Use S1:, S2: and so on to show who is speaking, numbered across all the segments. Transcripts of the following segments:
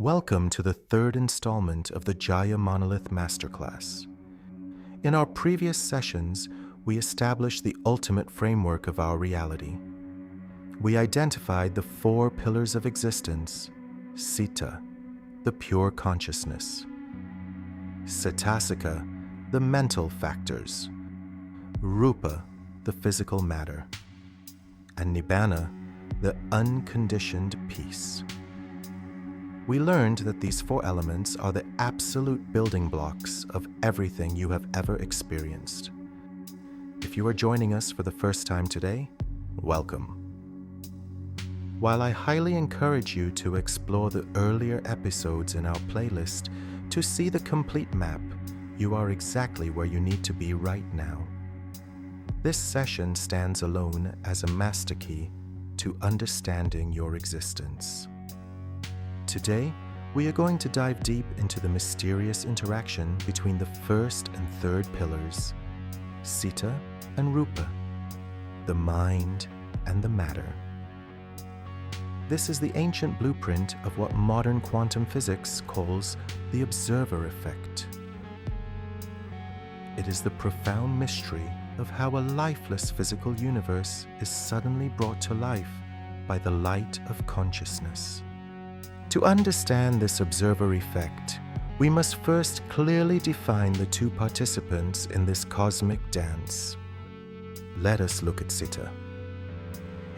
S1: Welcome to the third installment of the Jaya Monolith Masterclass. In our previous sessions, we established the ultimate framework of our reality. We identified the four pillars of existence: Citta, the pure consciousness; Citta, the mental factors; Rupa, the physical matter; and Nibbana, the unconditioned peace. We learned that these four elements are the absolute building blocks of everything you have ever experienced. If you are joining us for the first time today, welcome. While I highly encourage you to explore the earlier episodes in our playlist to see the complete map, you are exactly where you need to be right now. This session stands alone as a master key to understanding your existence. Today, we are going to dive deep into the mysterious interaction between the first and third pillars, Citta and Rupa, the mind and the matter. This is the ancient blueprint of what modern quantum physics calls the observer effect. It is the profound mystery of how a lifeless physical universe is suddenly brought to life by the light of consciousness. To understand this observer effect, we must first clearly define the two participants in this cosmic dance. Let us look at Citta.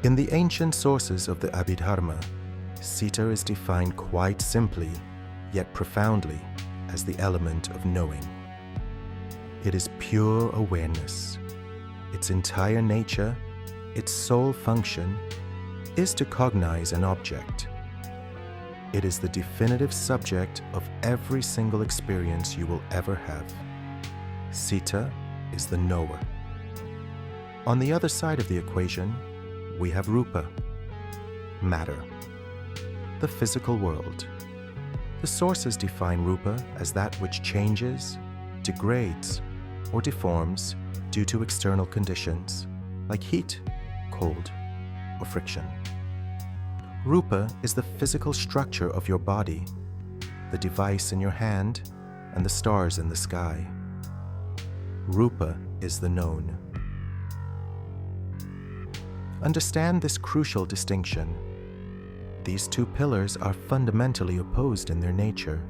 S1: In the ancient sources of the Abhidharma, Citta is defined quite simply, yet profoundly, as the element of knowing. It is pure awareness. Its entire nature, its sole function, is to cognize an object. It is the definitive subject of every single experience you will ever have. Citta is the knower. On the other side of the equation, we have Rupa, matter, the physical world. The sources define Rupa as that which changes, degrades, or deforms due to external conditions, like heat, cold, or friction. Rupa is the physical structure of your body, the device in your hand, and the stars in the sky. Rupa is the known. Understand this crucial distinction. These two pillars are fundamentally opposed in their nature.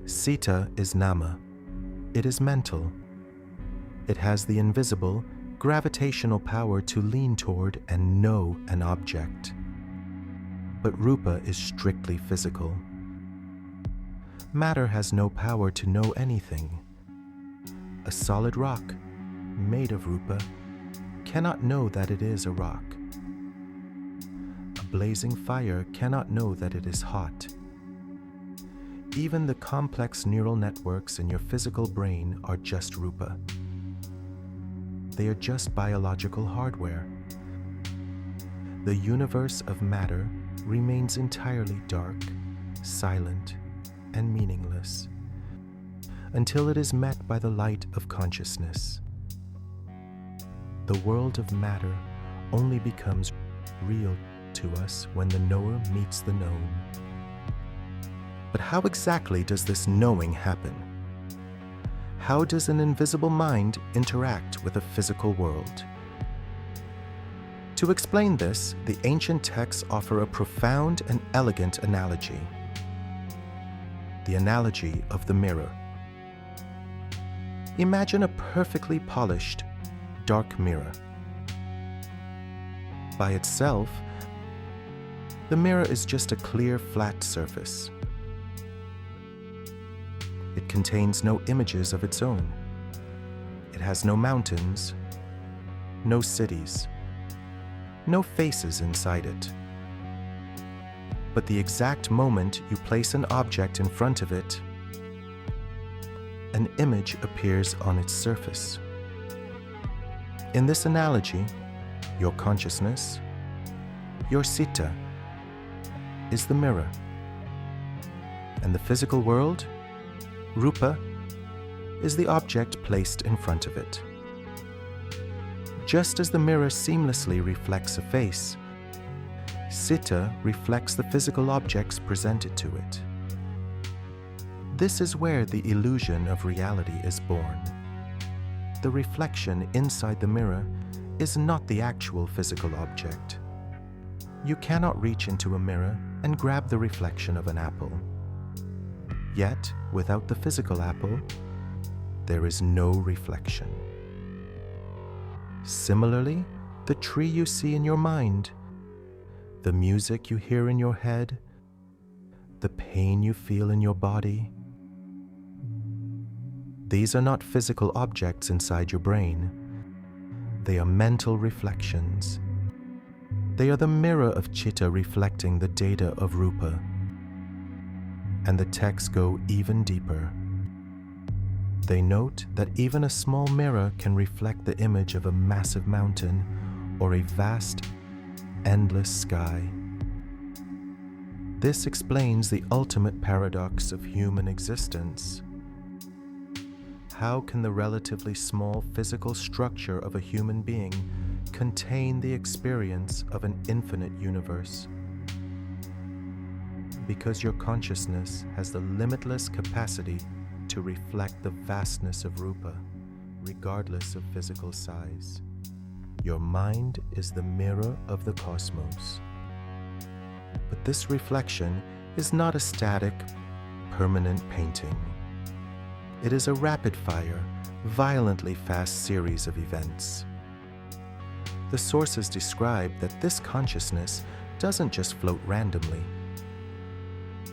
S1: Citta is nama. It is mental. It has the invisible, gravitational power to lean toward and know an object. But Rupa is strictly physical. Matter has no power to know anything. A solid rock, made of Rupa, cannot know that it is a rock. A blazing fire cannot know that it is hot. Even the complex neural networks in your physical brain are just Rupa. They are just biological hardware. The universe of matter remains entirely dark, silent, and meaningless until it is met by the light of consciousness. The world of matter only becomes real to us when the knower meets the known. But how exactly does this knowing happen? How does an invisible mind interact with a physical world? To explain this, the ancient texts offer a profound and elegant analogy. The analogy of the mirror. Imagine a perfectly polished, dark mirror. By itself, the mirror is just a clear, flat surface. It contains no images of its own. It has no mountains, no cities, no faces inside it. But the exact moment you place an object in front of it, an image appears on its surface. In this analogy, your consciousness, your Citta, is the mirror. And the physical world, Rupa, is the object placed in front of it. Just as the mirror seamlessly reflects a face, Citta reflects the physical objects presented to it. This is where the illusion of reality is born. The reflection inside the mirror is not the actual physical object. You cannot reach into a mirror and grab the reflection of an apple. Yet, without the physical apple, there is no reflection. Similarly, the tree you see in your mind, the music you hear in your head, the pain you feel in your body, these are not physical objects inside your brain. They are mental reflections. They are the mirror of Citta reflecting the data of Rupa. And the texts go even deeper. They note that even a small mirror can reflect the image of a massive mountain or a vast, endless sky. This explains the ultimate paradox of human existence. How can the relatively small physical structure of a human being contain the experience of an infinite universe? Because your consciousness has the limitless capacity to reflect the vastness of Rupa, regardless of physical size. Your mind is the mirror of the cosmos. But this reflection is not a static, permanent painting. It is a rapid-fire, violently fast series of events. The sources describe that this consciousness doesn't just float randomly.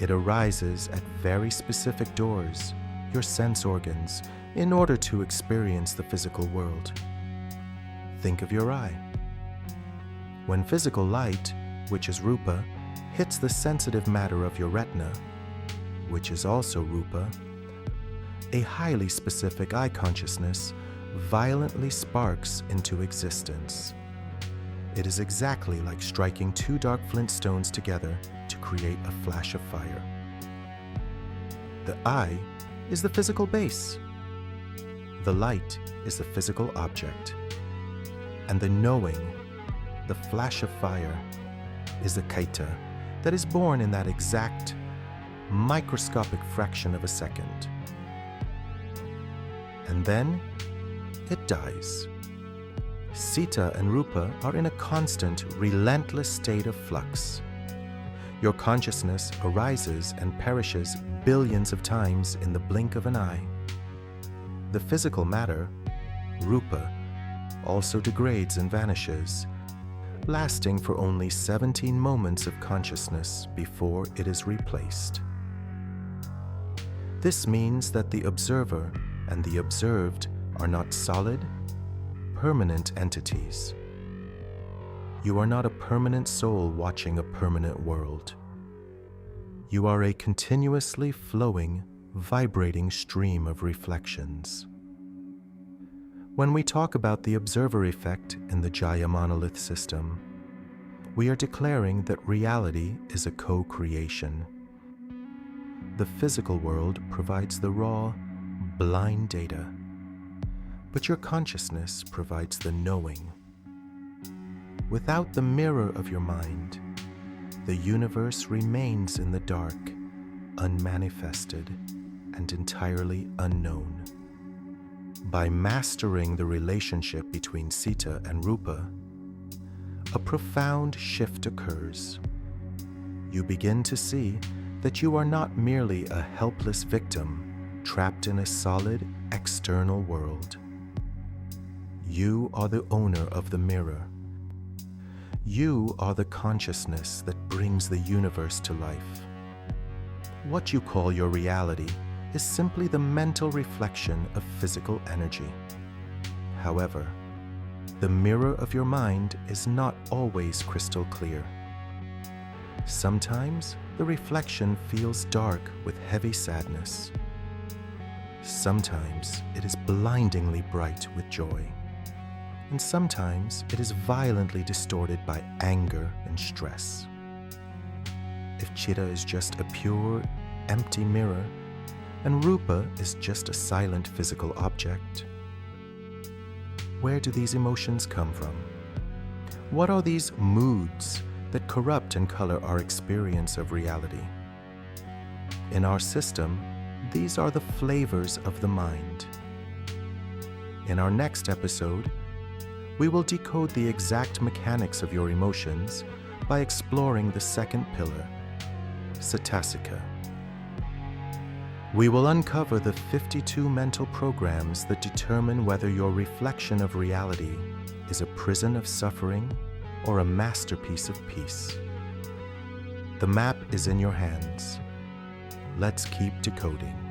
S1: It arises at very specific doors, your sense organs, in order to experience the physical world. Think of your eye. When physical light, which is Rupa, hits the sensitive matter of your retina, which is also Rupa, a highly specific eye consciousness violently sparks into existence. It is exactly like striking two dark flint stones together to create a flash of fire. The eye is the physical base. The light is the physical object. And the knowing, the flash of fire, is the Citta that is born in that exact, microscopic fraction of a second. And then it dies. Citta and Rupa are in a constant, relentless state of flux. Your consciousness arises and perishes billions of times in the blink of an eye. The physical matter, Rupa, also degrades and vanishes, lasting for only 17 moments of consciousness before it is replaced. This means that the observer and the observed are not solid, permanent entities. You are not a permanent soul watching a permanent world. You are a continuously flowing, vibrating stream of reflections. When we talk about the observer effect in the Jaya Monolith system, we are declaring that reality is a co-creation. The physical world provides the raw, blind data, but your consciousness provides the knowing. Without the mirror of your mind, the universe remains in the dark, unmanifested, and entirely unknown. By mastering the relationship between Citta and Rupa, a profound shift occurs. You begin to see that you are not merely a helpless victim trapped in a solid external world. You are the owner of the mirror. You are the consciousness that brings the universe to life. What you call your reality is simply the mental reflection of physical energy. However, the mirror of your mind is not always crystal clear. Sometimes the reflection feels dark with heavy sadness. Sometimes it is blindingly bright with joy. And sometimes it is violently distorted by anger and stress. If Citta is just a pure, empty mirror, and Rupa is just a silent physical object, where do these emotions come from? What are these moods, that corrupt and color our experience of reality. In our system, these are the flavors of the mind. In our next episode, we will decode the exact mechanics of your emotions by exploring the second pillar, Citta. We will uncover the 52 mental programs that determine whether your reflection of reality is a prison of suffering or a masterpiece of peace. The map is in your hands. Let's keep decoding.